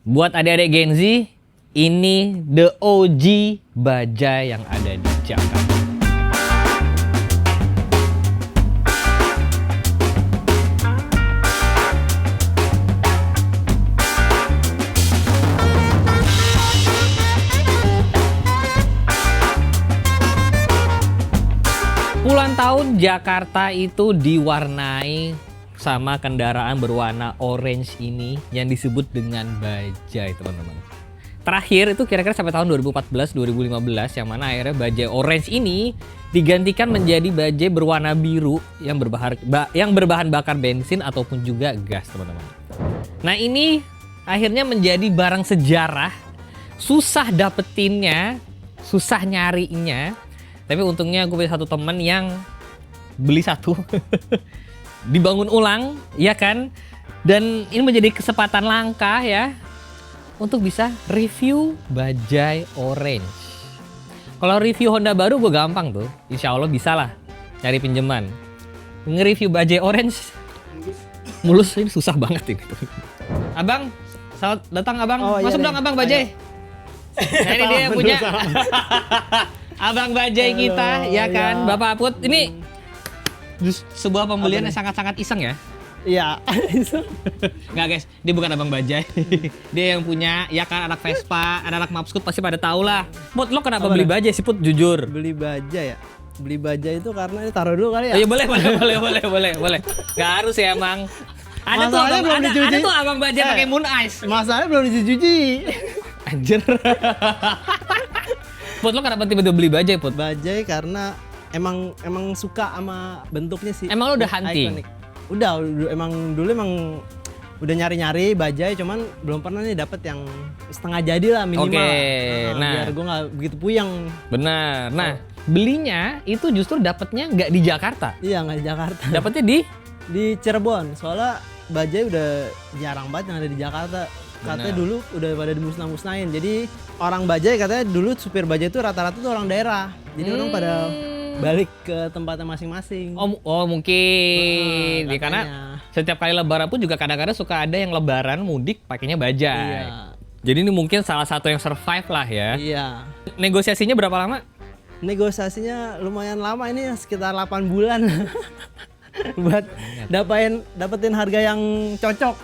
Buat adik-adik Gen Z, ini the OG bajai yang ada di Jakarta. Puluhan tahun Jakarta itu diwarnai sama kendaraan berwarna orange ini yang disebut dengan bajai, teman-teman. Terakhir itu kira-kira sampai tahun 2014-2015 yang mana akhirnya bajai orange ini digantikan menjadi bajai berwarna biru yang berbahan bakar bensin ataupun juga gas, teman-teman. Nah, ini akhirnya menjadi barang sejarah, susah dapetinnya, susah nyarinya. Tapi untungnya gue punya satu temen yang beli satu. Dibangun ulang, ya kan? Dan ini menjadi kesempatan langka ya untuk bisa review bajai orange. Kalau review Honda baru gue gampang tuh, insya Allah bisa lah cari pinjaman. Nge-review bajai orange mulus ini susah banget ini. Abang, selamat datang abang. Oh, Masuk iya dong abang bajai. Nah, ini dia yang punya abang bajai kita, ya kan? Iya. Bapak Aput, ini sebuah pembelian yang sangat-sangat iseng ya? Iya. Nggak guys, dia bukan abang bajai. Dia yang punya, ya kan, anak Vespa, anak Mapskut pasti pada tahu lah. Put, lo kenapa beli bajai sih Put, jujur? Beli baja ya. Beli baja itu karena ini taruh dulu kali ya. Oh, iya boleh. Gak harus ya emang. Ada tuh Masalahnya abang, belum dicuci. ada tuh abang bajai pakai Moon Ice. Masalahnya belum dicuci. Anjir. Put, lo kenapa tiba-tiba beli bajai Put? Bajai karena emang suka sama bentuknya sih. Emang lo udah hunting? Iconic. Udah emang dulu udah nyari-nyari bajai, cuman belum pernah nih dapet yang setengah jadi lah minimal. Oke, nah. Biar gue nggak begitu puyeng. Benar. Nah, belinya itu justru dapetnya nggak di Jakarta. Iya, nggak di Jakarta. Dapetnya Di Cirebon. Soalnya bajai udah jarang banget yang ada di Jakarta. Katanya Benar. dulu udah pada dimusnah-musnahin. Jadi orang bajai katanya dulu supir bajai itu rata-rata tuh orang daerah. Jadi orang pada balik ke tempatnya masing-masing. Oh mungkin. Ya, karena setiap kali lebaran pun juga kadang-kadang suka ada yang lebaran mudik pakainya bajai. Iya. Jadi ini mungkin salah satu yang survive lah ya. Iya. Negosiasinya berapa lama? Negosiasinya lumayan lama ini sekitar 8 bulan. Buat dapetin harga yang cocok.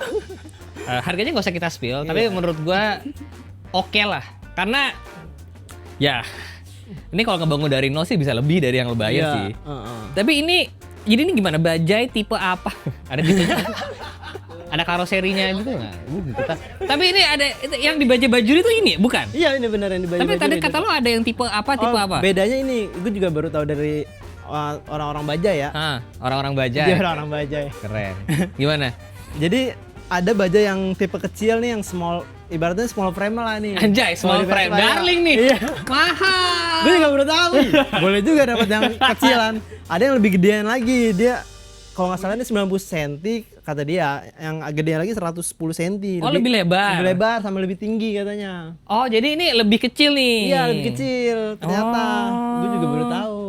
Harganya nggak usah kita spill, tapi Iya. menurut gua oke lah. Karena ya ini kalau ngebangun dari nol sih bisa lebih dari yang lo bayar Iya, sih. heeh. Tapi jadi ini gimana? Bajai tipe apa? Ada tipenya? Ada karoserinya gitu nggak? Tapi ini ada yang di bajai bajuri itu ini, bukan? Iya, ini benar yang di bajai. Tapi tadi kata lo ada yang tipe apa? Tipe apa? Bedanya ini, gue juga baru tahu dari orang-orang bajai ya. Orang-orang bajai. Dia orang-orang bajai. Keren. Gimana? Jadi ada bajai yang tipe kecil nih, yang small, ibaratnya small frame lah nih. Anjay, small Mau di frame. Vespa ya. Darling nih. Iya. Mahal. Gue juga baru tahu. Boleh juga dapat yang kecilan. Ada yang lebih gedean lagi. Dia kalau nggak salah ini 90 cm kata dia. Yang gedean lagi 110 cm. Oh, lebih lebar. Lebih lebar sama lebih tinggi katanya. Oh, jadi ini lebih kecil nih. Iya, lebih kecil ternyata. Oh. Gue juga baru tahu.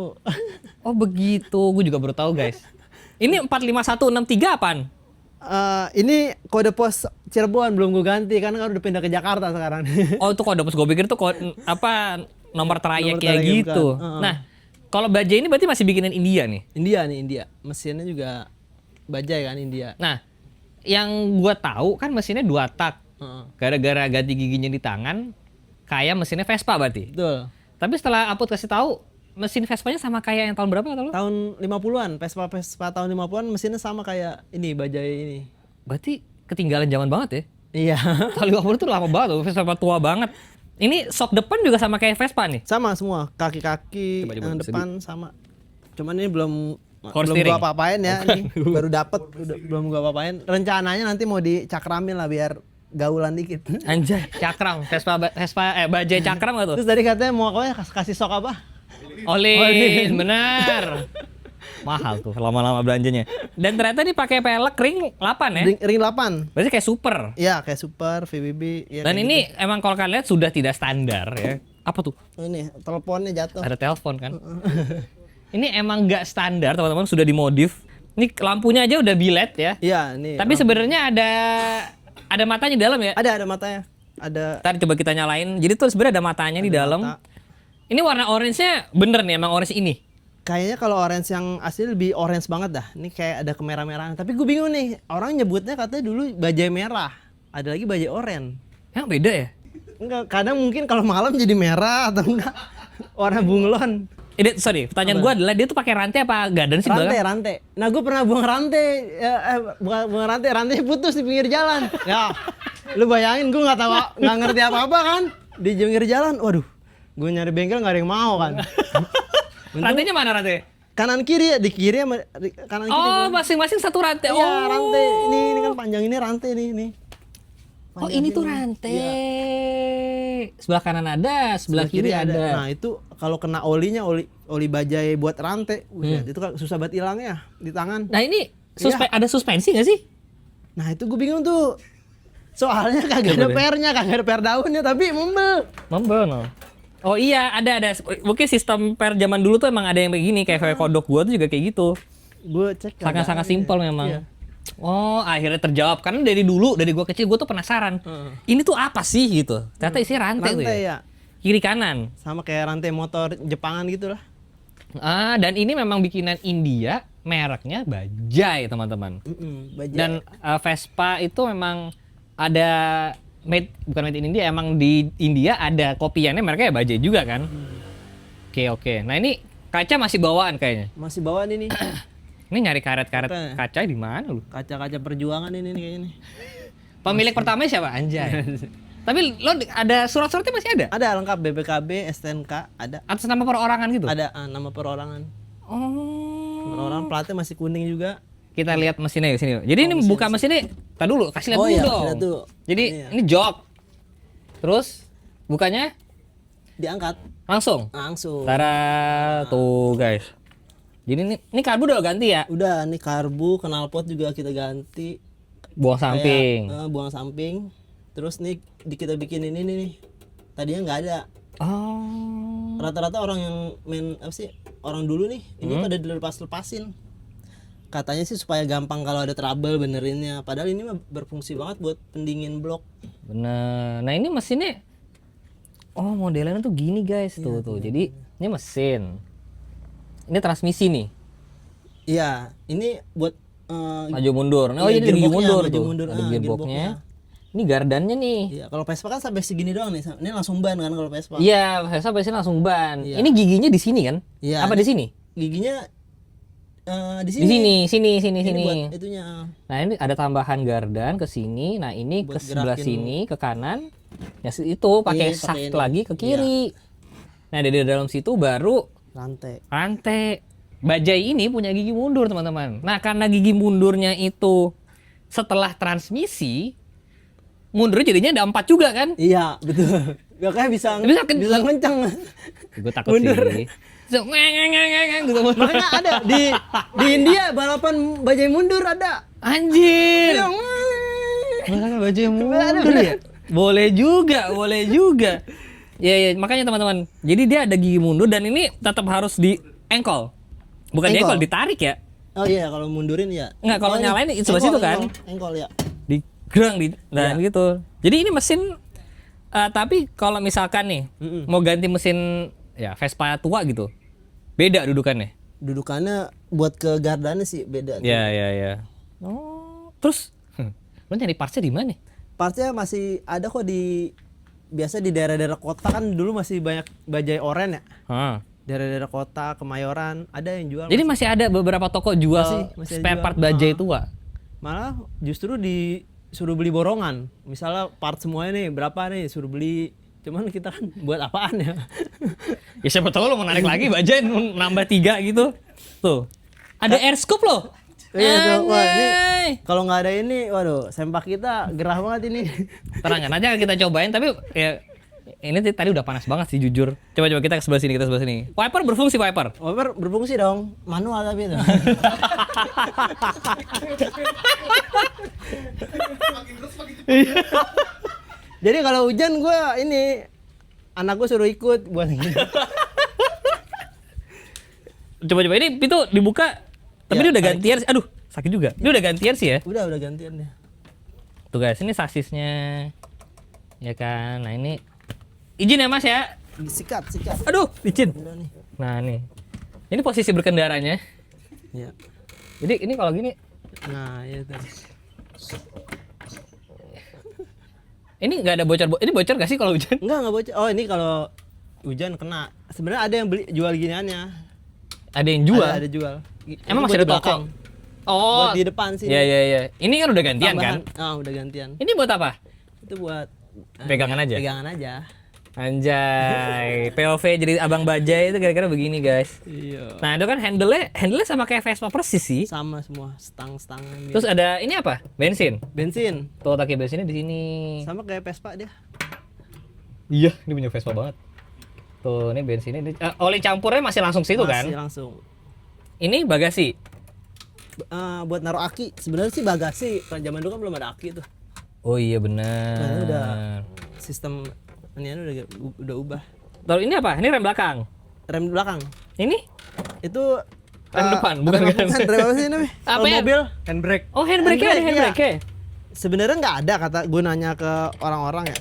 Oh, begitu. Gue juga baru tahu, guys. Ini 45163 apaan? Ini kode pos Cirebon belum gue ganti karena kan udah pindah ke Jakarta sekarang. Oh, itu kode pos. Gue pikir tuh nomor trayek Nomor kayak trayeknya gitu. bukan. Nah, kalau bajai ini berarti masih bikinin India nih. India. Mesinnya juga bajai kan India. Nah, yang gue tahu kan mesinnya 2 tak. Gara-gara ganti giginya di tangan, kayak mesinnya Vespa berarti. Betul. Tapi setelah Aput kasih tahu, mesin Vespanya sama kayak yang tahun berapa kata lu? Tahun 50-an, Vespa tahun 50-an mesinnya sama kayak ini bajai ini. Berarti ketinggalan zaman banget ya? Iya. Tahun 50 itu lama banget, Vespa tua banget. Ini sok depan juga sama kayak Vespa nih? Sama semua, kaki-kaki Coba yang depan sama. Cuman ini belum Steering? gua apa-apain ya, ini baru dapet, belum gua apa-apain. Rencananya nanti mau dicakramin lah biar gaulan dikit. Anjay, cakram, bajai cakram gak tuh? Terus tadi katanya mau kasih sok apa? Olin, benar. Mahal tuh lama-lama belanjanya. Dan ternyata ini pakai pelek ring 8 ya? Ring 8. Berarti kayak super. Iya, kayak super, VBB. Ya, Dan kayak ini gitu. emang kalau kalian lihat sudah tidak standar ya. Apa tuh? Ini teleponnya jatuh. Ada telepon kan? Ini emang nggak standar teman-teman, sudah dimodif. Ini lampunya aja udah bilet ya. Iya, ini. Tapi sebenarnya ada matanya di dalam ya? ada matanya. ada Tadi coba kita nyalain. Jadi tuh sebenarnya ada matanya di dalam. mata. Ini warna orange-nya bener nih, emang orange ini. Kayaknya kalau orange yang asli lebih orange banget dah. Ini kayak ada kemerah-merahan. Tapi gue bingung nih, orang nyebutnya katanya dulu bajai merah. Ada lagi bajai oranye. Yang beda ya? Enggak, kadang mungkin kalau malam jadi merah atau enggak warna bunglon. Sorry, pertanyaan gue adalah dia tuh pakai rantai apa gadan sih? Rantai. Nah, gue pernah buang rantai, buang rantai putus di pinggir jalan. Ya, lu bayangin gue nggak ngerti apa-apa kan di pinggir jalan. Waduh, gue nyari bengkel nggak ada yang mau kan. Rantainya mana rantai? Kanan kiri ya, di kiri sama kanan kiri. Oh, masing-masing satu rantai. Iya, Oh, rantai. Ini kan panjang ini rantai nih. Oh, ini tuh rantai. Iya. Sebelah kanan ada, sebelah kiri ada. Nah, itu kalau kena oli bajai buat rantai, itu kan susah banget hilangnya di tangan. Nah, ini ada suspensi nggak sih? Nah, itu gue bingung tuh. Soalnya kagak ada pernya, kagak ada per daunnya, tapi membel. No. Oh iya, ada. Mungkin sistem per zaman dulu tuh emang ada yang begini, kayak kodok gua tuh juga kayak gitu. Gue cek Sangat-sangat simpel memang. Iya. Oh, akhirnya terjawab. Karena dari gua kecil gua tuh penasaran. Ini tuh apa sih gitu. Ternyata isinya rantai tuh ya. ya. Kiri kanan. Sama kayak rantai motor Jepangan gitu lah. Dan ini memang bikinan India, mereknya Bajaj, teman-teman. Bajaj. Dan Vespa itu memang ada bukan made in India, emang di India ada kopiannya mereknya Bajaj juga kan. Oke. Nah, ini kaca masih bawaan kayaknya. Masih bawaan ini. Ini nyari karet-karet kaca di mana lu? Kaca-kaca perjuangan ini nih kayaknya nih. Pemilik pertamanya siapa? Anjay. Tapi lo ada surat-suratnya masih ada? Ada lengkap BPKB, STNK, ada. Atas nama perorangan gitu? Ada nama perorangan. Oh. Perorangan platnya masih kuning juga. Kita lihat mesinnya di sini. Jadi ini buka mesinnya. Tar dulu, kasih lihat dulu dong. Lihat dulu. Jadi ini jok. Terus bukanya diangkat langsung. Tara tuh guys. Jadi ini karbu udah ganti ya? Udah, nih karbu, knalpot juga kita ganti. Buang samping. Buang samping. Terus nih kita bikin ini nih. Tadinya nggak ada. Oh. Rata-rata orang yang main apa sih? Orang dulu nih, ini pada dilepas-lepasin. Katanya sih supaya gampang kalau ada trouble benerinnya. Padahal ini mah berfungsi banget buat pendingin blok. Bener. Nah, ini mesinnya modelnya tuh gini guys, tuh. Jadi ini mesin. Ini transmisi nih. Iya, ini buat maju mundur. Oh, ini gigi mundur tuh. Ada gearboxnya. Ini gardannya nih. Iya, kalau Vespa kan sampai segini doang nih. Ini langsung ban kan kalau Vespa. Iya, Vespa biasanya langsung ban. Iya. Ini giginya di sini kan? Iya. Apa di sini? Giginya di sini. Di sini. Buat itunya. Nah, ini ada tambahan gardan ke sini. Nah, ini buat ke sebelah sini, ke kanan. Ya itu pakai shaft lagi ke kiri. Iya. Nah, dari dalam situ baru rantai. Bajaj ini punya gigi mundur, teman-teman. Nah, karena gigi mundurnya itu setelah transmisi, mundurnya jadinya ada 4 juga kan? Iya, betul. Gak kayak bisa kencang. Gue takut sih. Gitu. Makanya ada di India balapan bajaj mundur ada. Anjir. Balapan bajaj mundur ya? Boleh juga. Ya, makanya teman-teman. Jadi dia ada gigi mundur dan ini tetap harus di engkol. Bukan di engkol, ditarik ya. Oh iya, kalau mundurin ya. Enggak, kalau nyalain itu sebelah situ kan. Engkol ya. Digerang dan gitu. Jadi ini mesin tapi kalau misalkan nih mau ganti mesin ya Vespa tua gitu. Beda dudukannya. Dudukannya buat ke gardannya sih beda. Ya. Oh, terus lo nyari partsnya di mana? Partsnya masih ada kok biasa di daerah-daerah kota kan dulu masih banyak bajaj oranye ya. Daerah-daerah kota, Kemayoran ada yang jual. Jadi masih ada beberapa toko jual masih spare part bajaj tua. Malah justru disuruh beli borongan. Misalnya part semuanya nih berapa nih suruh beli. Cuman kita kan buat apaan ya? Ya siapa tahu lo mau narik lagi bajaj nambah 3 gitu. Tuh. Ada air scoop loh. Iya tuh, wah ini kalau nggak ada ini, waduh, sempak kita gerah banget ini. Tenang aja kita cobain, tapi ya ini tadi udah panas banget sih jujur. Coba kita ke sebelah sini, Wiper berfungsi wiper berfungsi dong, manual tapi itu. Jadi kalau hujan gue ini anak gue suruh ikut buat gitu. Coba ini pintu dibuka. Tapi dia udah gantian. Aduh, sakit juga. Dia udah gantian sih ya? Udah gantian ya. Tuh guys, ini sasisnya. Ya kan. Nah, ini izin ya Mas ya. Sikat. Aduh, izin. Udah nih. Nah, nih. Ini posisi berkendaranya. Ya. Jadi ini kalau gini, Nah, itu. ini nggak ada bocor. Ini bocor nggak sih kalau hujan? Enggak bocor. Oh, ini kalau hujan kena. Sebenarnya ada yang jual giniannya. Ada yang jual. Ada jual. Emang Itu masih buat ada di toko? belakang. Oh. Buat di depan sih. Iya. Ini kan udah gantian kan? Udah gantian. Ini buat apa? Itu buat Pegangan aja? Pegangan aja. Anjay. POV jadi abang bajai itu kira-kira begini guys. Iya. Nah itu kan handle-nya sama kayak Vespa persis sih. Sama semua, stang-stangan. Terus ada ini apa? Bensin. bensin. Tuh taki bensinnya di sini. Sama kayak Vespa dia. Iya, ini punya Vespa banget. Tuh, ini bensinnya. Oli campurnya masih langsung situ kan? Masih langsung. Ini bagasi. Buat naruh aki. Sebenarnya sih bagasi. Kan zaman dulu kan belum ada aki tuh. Oh iya benar. Nah, ini udah sistem ini udah ubah. Lalu ini apa? Ini rem belakang. Rem belakang. Ini Itu rem depan, bukan rem kan? Rem apa sih namanya? Apa Kalau ya? mobil handbrake. Oh, handbrake-nya ada Handbrake, handbrake. Sebenarnya nggak ada kata gunanya ke orang-orang ya.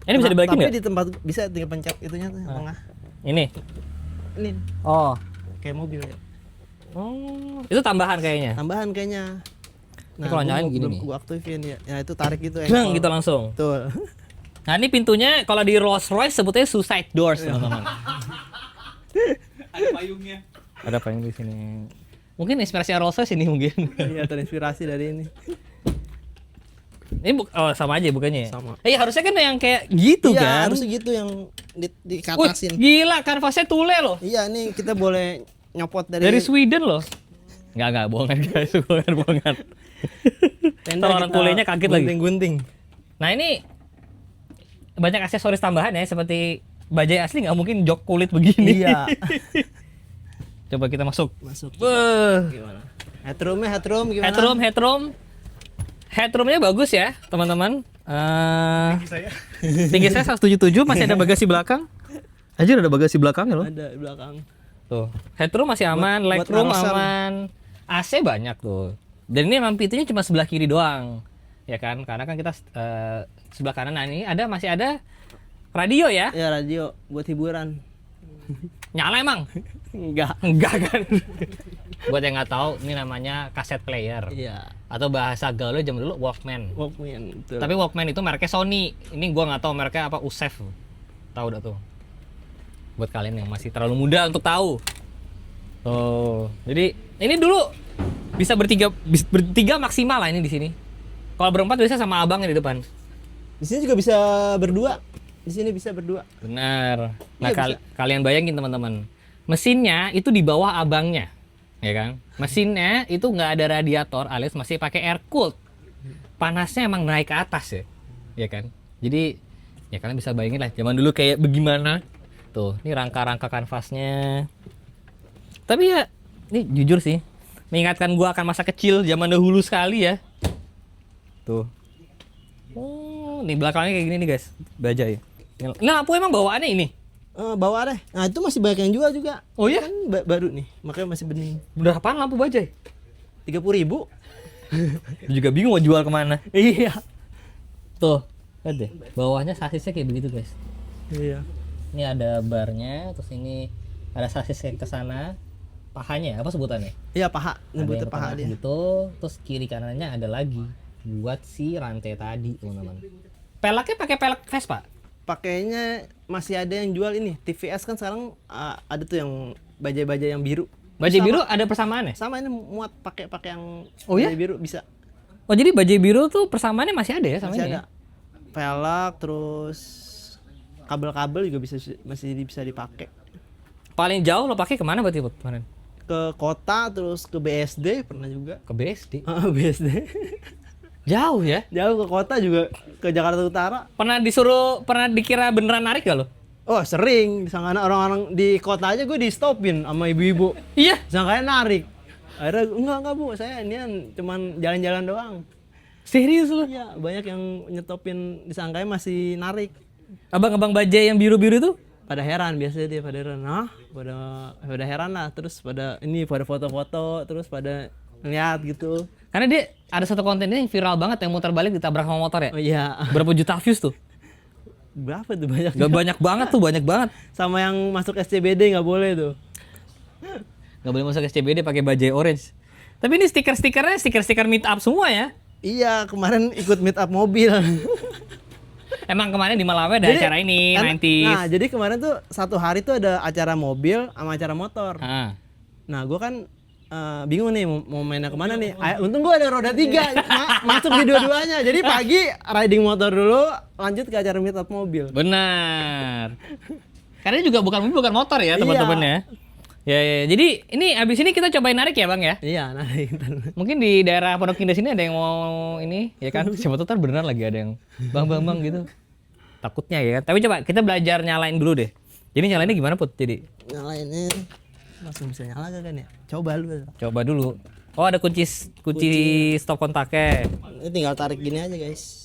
Ini bisa dibalikin Tapi nggak? di tempat bisa tinggal pencet itunya tuh tengah. Ini. Ini Oh. kayak mobil ya. Oh, itu tambahan kayaknya. Tambahan kayaknya. Ini kalau nyalain gini nih. Gua aktifin ya. Ya itu tarik gitu ya. Bang, gitu langsung. Betul. Nah, ini pintunya kalau di Rolls Royce sebutnya suicide doors, teman-teman. Ada payungnya. Ada apa yang di sini? Mungkin inspirasi Rolls Royce ini mungkin. Iya, terinspirasi dari ini. Ini sama aja bukannya ya? Sama. Harusnya kan yang kayak gitu Iya, kan. harus gitu yang Wih, dikatasin. gila kanvasnya tule loh. Iya, nih kita boleh nyopot Dari Sweden loh. Enggak, bohongan guys, bohongan. tenda. Kalau orang kita kulenya kaget lagi. gunting-gunting. Nah, ini banyak aksesoris tambahan ya, seperti bajai asli nggak mungkin jok kulit begini. Iya. Coba kita masuk. Masuk. Beuh. Gimana? Headroom gimana? Headroomnya bagus ya, teman-teman. Tinggi saya 177, masih ada bagasi belakang. Anjir, ada bagasi belakangnya loh. Ada di belakang. Tuh, headroom masih aman, Buat legroom narosan. aman. AC banyak tuh. Dan ini emang pintunya cuma sebelah kiri doang. Ya kan? Karena kan kita sebelah kanan. Nah, ini masih ada radio ya. Ya, radio buat hiburan. Nyala emang? Enggak. Enggak kan? Buat yang nggak tahu, ini namanya kaset player. Iya. Atau bahasa gaulnya zaman dulu Walkman. Walkman, betul. Tapi Walkman itu mereknya Sony. Ini gua nggak tahu mereknya apa, Usef. Tahu dah tuh. Buat kalian yang masih terlalu muda untuk tahu. Oh, jadi ini dulu bisa bertiga maksimal lah ini di sini. Kalau berempat biasa sama abangnya di depan. Di sini juga bisa berdua. Di sini bisa berdua. Benar. Nah, Iya, kalian bayangin teman-teman. Mesinnya itu di bawah abangnya. Ya kan? Mesinnya itu nggak ada radiator alias masih pakai air cooled. Panasnya emang naik ke atas ya. Ya kan? Jadi ya kalian bisa bayangin lah zaman dulu kayak bagaimana. Tuh, ini rangka-rangka kanvasnya. Tapi ya, ini jujur sih, mengingatkan gua akan masa kecil zaman dahulu sekali ya. Tuh. Oh, nih belakangnya kayak gini nih guys, bajai. Ini lampu emang bawaannya ini? Bawa deh. Nah, itu masih banyak yang jual juga. Oh iya? Kan baru nih, makanya masih bening. Berapaan lampu bajai? 30.000. Juga bingung mau jual kemana. Iya. Tuh, lihat deh, bawahnya sasisnya kayak begitu guys. Iya. Ini ada barnya, terus ini ada sasis yang ke sana. Pahanya apa sebutannya? Iya, paha. Ada yang Nyebutnya ke paha tengah dia. gitu, terus kiri kanannya ada lagi buat si rantai tadi, teman-teman. Pelaknya pakai pelak Vespa. Pakainya masih ada yang jual ini. TVS kan sekarang ada tuh yang bajai-bajai yang biru. Bajai Sama- biru ada persamaannya? Sama ini muat pakai yang Oh ya? bajai biru bisa. Oh, jadi bajai biru tuh persamaannya masih ada ya sama Masih ini? ada. Pelak terus kabel-kabel juga masih bisa dipakai. Paling jauh lo pakai kemana berarti Put, kemarin? Ke kota terus ke BSD pernah juga. Ke BSD. BSD. Jauh ya? Jauh ke kota juga ke Jakarta Utara. Pernah dikira beneran narik gak lo? Oh sering, disangka orang-orang di kota aja gue di stopin sama ibu-ibu. Iya. Disangkanya narik. Akhirnya enggak bu, saya ini cuman jalan-jalan doang. Serius lo? Iya, banyak yang nyetopin disangkanya masih narik. Abang-abang bajai yang biru-biru tuh? Pada heran biasanya dia pada heran. Pada heran lah, terus pada foto-foto, terus pada ngeliat gitu. Karena dia ada satu kontennya yang viral banget yang muter balik ditabrak sama motor ya. Oh iya. Berapa juta views tuh? berapa tuh banyak? Gak banyak banget tuh, banyak banget. Sama yang masuk SCBD nggak boleh tuh. Gak boleh masuk SCBD pakai bajai orange. Tapi ini stiker-stikernya stiker-stiker meet up semua ya. Iya, kemarin ikut meet up mobil. Emang kemarin di Malawi ada acara ini, 90s. Nah, jadi kemarin tuh satu hari tuh ada acara mobil sama acara motor. Ah. Nah, gue kan bingung nih mau mainnya kemana nih. Untung gue ada roda 3, masuk di dua-duanya. Jadi pagi riding motor dulu, lanjut ke acara meet up mobil. Benar. Karena ini juga bukan mobil, bukan motor ya, Iya. teman-teman ya. Ya, jadi ini abis ini kita cobain narik ya bang ya. Iya, nah Mungkin di daerah Pondok Indah sini ada yang mau ini, ya kan? Siapa tahu ntar beneran lagi ada yang bang gitu. Takutnya ya kan. Tapi coba kita belajar nyalain dulu deh. Jadi nyalainnya gimana Put? Jadi nyalainnya langsung bisa nyala kan ya? Coba lu. coba dulu. Oh ada kunci stop kontaknya. Ini tinggal tarik gini aja guys.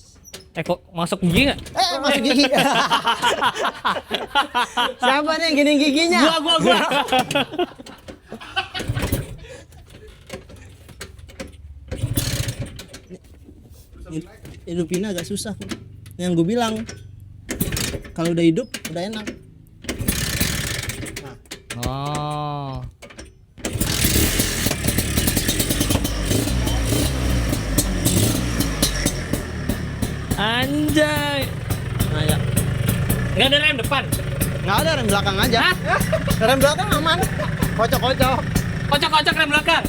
Kok masuk gigi nggak? Masuk gigi. Siapa nih yang gini giginya? Gua. Hidup ini agak susah. Yang gue bilang, kalau udah hidup udah enak. Oh. Anjay. Nah ya, Nggak ada rem depan. nggak ada rem belakang aja. Rem belakang aman. Kocok-kocok. Kocok-kocok rem belakang.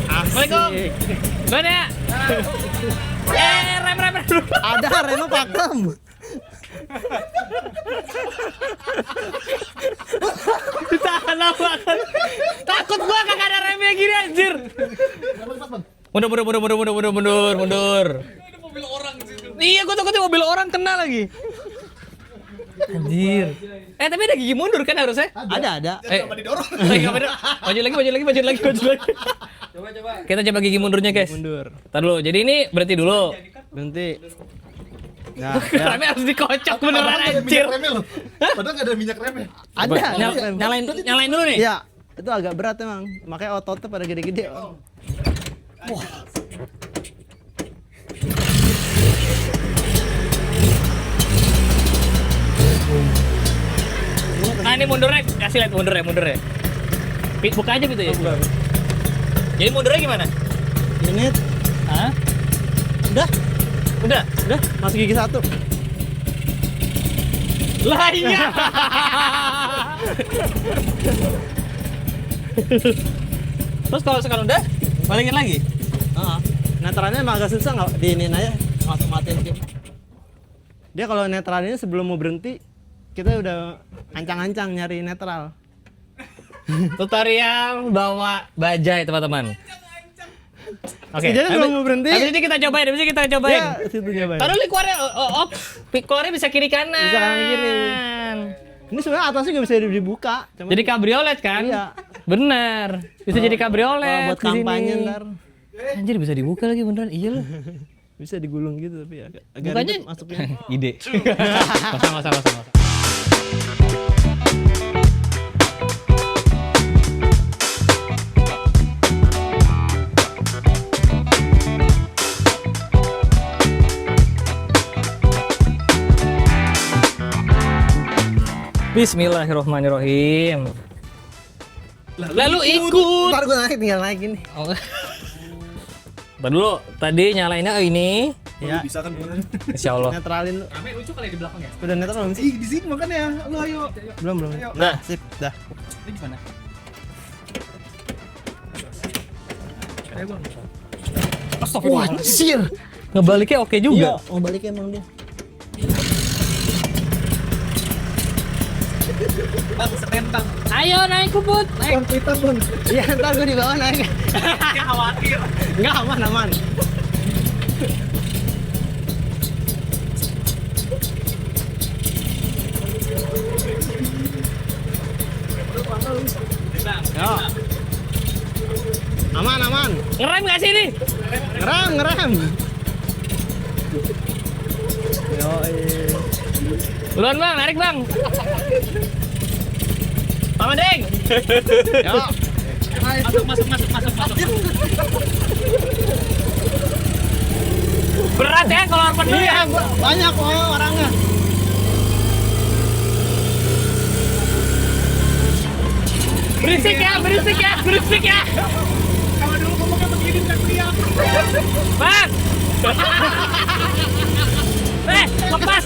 Assalamualaikum. Gue ya. Rem. Ada remnya pakem. Tahan banget. Takut gua kagak ada remnya gini anjir. Mundur. Ini mobil orang di situ. Iya, gua takutnya mobil orang kena lagi. Anjir. Tapi ada gigi mundur kan harusnya? Ada. Coba didorong. Nggak bener. Maju lagi. Coba. Kita coba gigi mundurnya, guys. Mundur. Ntar dulu. Jadi ini berhenti dulu. Berhenti. Nah, ya. Remnya harus dikocok beneran anjir. Remnya loh. Padahal nggak ada minyak remnya. Ada. Nyalain dulu nih. Iya, itu agak berat emang. Makanya ototnya pada gede-gede. Nah, ini mundurnya kasih lihat mundurnya. Buka aja gitu ya. Jadi mundurnya gimana? Ini Hah? udah Udah? masuk gigi 1. Lah iya. Terus kalau sekarang udah, balikin lagi. Netralnya emang agak susah nggak diinin aja, langsung matiin gitu. Dia kalau netralnya sebelum mau berhenti, kita udah ancang-ancang nyari netral. Tutorial bawa bajai teman-teman. Oke. Jadi sebelum mau berhenti, Habis ini kita cobain. ya situ nyobain. Taruh keluarnya, keluarnya bisa kiri kanan. Bisa kanan kiri. Ini sebenarnya atasnya nggak bisa dibuka. Cuman Jadi kabriolet kan? Iya. Bener. Bisa jadi kabriolet. buat kampanye ntar Anjir bisa dibuka lagi beneran. Iya loh. bisa digulung gitu tapi agak Bukanya ribet masuknya. ide. Masa. Bismillahirrohmanirrohim. Lalu ikut. Ntar gue naik, tinggal naik ini. Oh. Ntar dulu, tadi nyalainnya ini. Ya, Bisa kan beneran. Insya Allah. netralin lu. Rame lucu kali di belakang ya. Udah netral belum sih? Ih, di sini makanya. Lu ayo. Belum. Ayo. Nah, sip, dah. Ini gimana? Ayo bang. Astagfirullah. Anjir. Ngebaliknya oke juga. Iya, mau balik emang dia. Bang, setentang. Ayo naik Puput. Bang, kita bang. Iya, ntar gue di bawah naik. Kayak khawatir. Enggak, aman. Yo. Aman. Ngerem nggak sih ini? Ngerem. Yo, Buruan bang, narik bang. Mama Deng. Ya. Masuk. Berat ya kalau penuh ya. Iya, banyak orangnya. Berisik ya. Kalau dulu ngomongnya begini teriak. Bang. Lepas.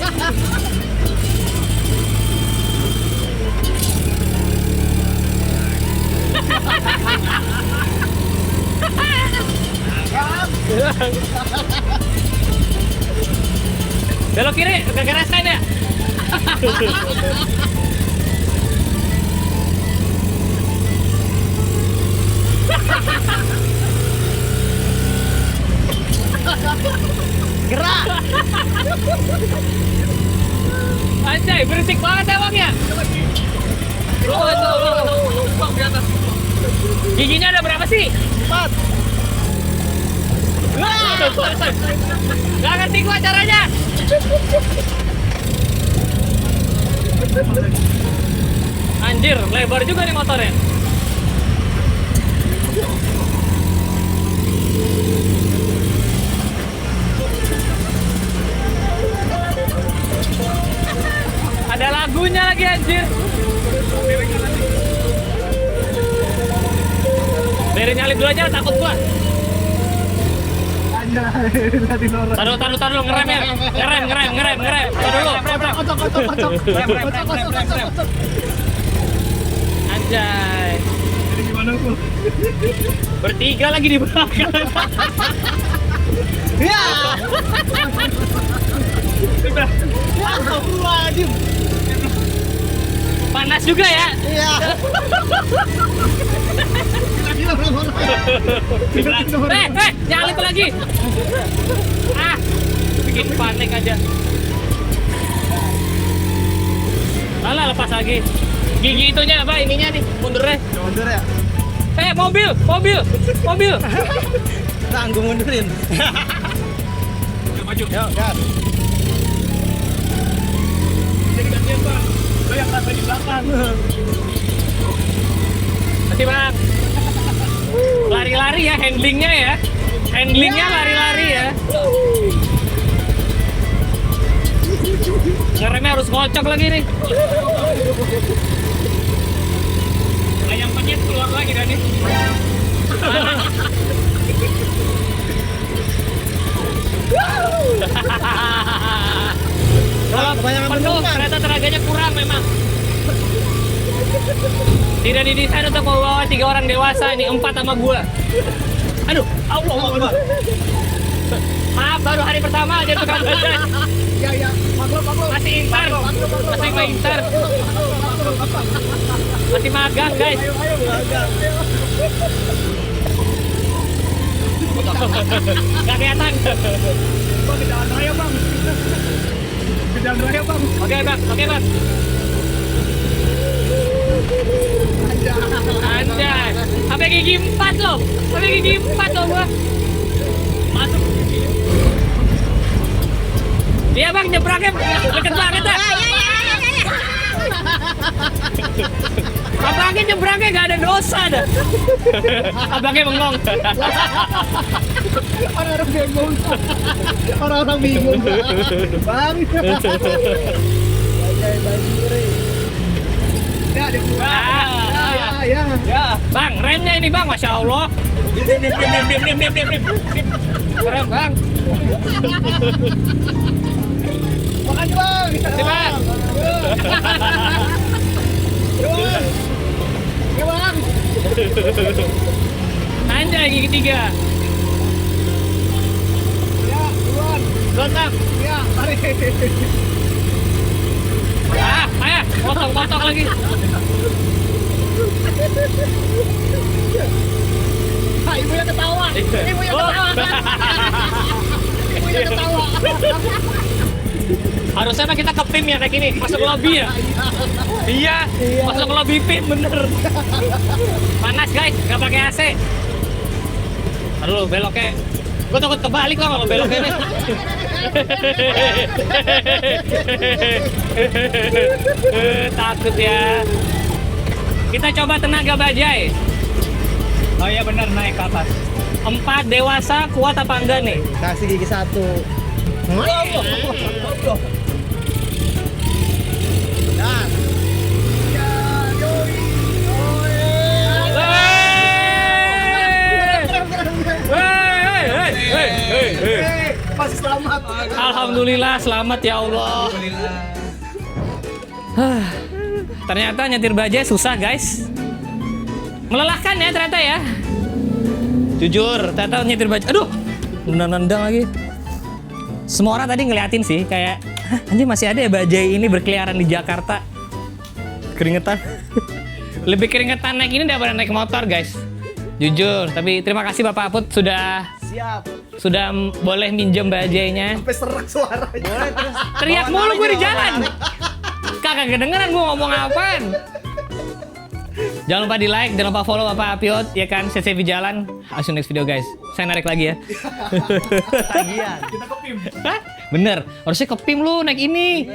Belok kiri, ke rasain ya. Gerak. Anjay, berisik banget ya bang ya. Bang di atas. Giginya ada berapa sih? 4. Gak ngerti gua caranya. Anjir, lebar juga nih motornya. Ada lagunya lagi anjir. Biarin nyalip dulu aja, takut gua. Taruh, ngerem ya. Ngerem. Taruh dulu. Rem. Anjay. Jadi gimana tuh? Bertiga lagi di belakang. Ya. Udah. Wajib. Panas juga ya. Iya. Nyalip lagi. Bikin panik aja. Alah, lepas lagi. Gigi itunya apa? Ininya nih, mundurnya. Mundur ya. Mobil. Nah, gue mundurin. Maju. Yuk, gas. Jadi gantian bang. Lo yang rasa di belakang. Masih bang. Lari-lari ya, handlingnya ya. Handlingnya lari-lari ya. Ngeremnya harus ngocok lagi nih. Ayam penyet keluar lagi Dani. Kalau kebanyakan penuh, penumpang. ternyata tenaganya kurang memang. Tidak didesain untuk membawa 3 orang dewasa, ini 4 sama gua. Aduh, Allah. Maaf, baru hari pertama aja tukang bajaj. Iya. Maklum. Masih intar. Masih magang, guys. Gak kelihatan. Bang ke jalan raya bang. Oke bang. Anjay. Sampai gigi 4 loh. Gua. Masuk. Iya bang, nyebrangnya deket banget dah. Abangnya nyebrangnya gak ada dosa dah. Abangnya bengong. Orang-orang bingung. Bang. Ya dia keluar. Ya. Bang, remnya ini bang, masya Allah. Keren bang. Makasih bang. Terima bang. Ya bang. Anjay, gigi 3. Ya, duluan. Gontak. Ya, tarik. Ayo, potong lagi. Ibunya ketawa. Ibunya ketawa. Harusnya mah kita ke PIM ya kayak gini, masuk lobby ya. Iya, masuk lobby PIM bener. Panas guys, nggak pakai AC. Aduh, beloknya Gue takut kebalik lah kalau belok ini. Takut ya. Kita coba tenaga bajai. Oh iya benar, naik ke atas. 4 dewasa kuat apa enggak nih? Kasih gigi 1. Nah, masih selamat. Alhamdulillah selamat ya Allah. Ternyata nyetir bajai susah guys. Melelahkan ya ternyata ya. Jujur, ternyata nyetir bajai. Aduh, nendang lagi. Semua orang tadi ngeliatin sih kayak, anjir masih ada ya bajai ini berkeliaran di Jakarta. Keringetan. Lebih keringetan naik ini daripada naik motor guys. Jujur, tapi terima kasih Bapak Aput sudah boleh minjem bajainya. sampai serak suaranya. Boleh terus. Teriak mulu gue di jalan. Kagak kedengeran gue ngomong apaan. Jangan lupa di like, jangan lupa follow Bapak Apiot, ya kan, CCV jalan. See you next video guys. Saya narik lagi ya. Tagihan. Kita ke PIM. Hah? Bener, harusnya ke PIM lu naik ini.